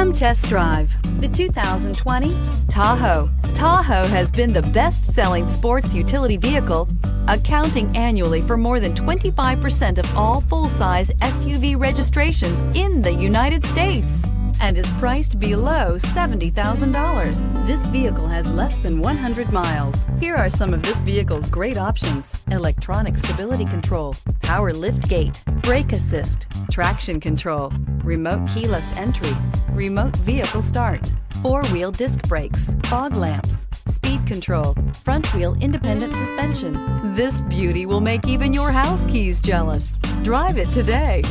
Come test drive the 2020 Tahoe. Tahoe has been the best-selling sports utility vehicle, accounting annually for more than 25% of all full-size SUV registrations in the United States, and is priced below $70,000. This vehicle has less than 100 miles. Here are some of this vehicle's great options: electronic stability control, power lift gate, brake assist, traction control, remote keyless entry, remote vehicle start, four-wheel disc brakes, fog lamps, speed control, front wheel independent suspension. This beauty will make even your house keys jealous. Drive it today.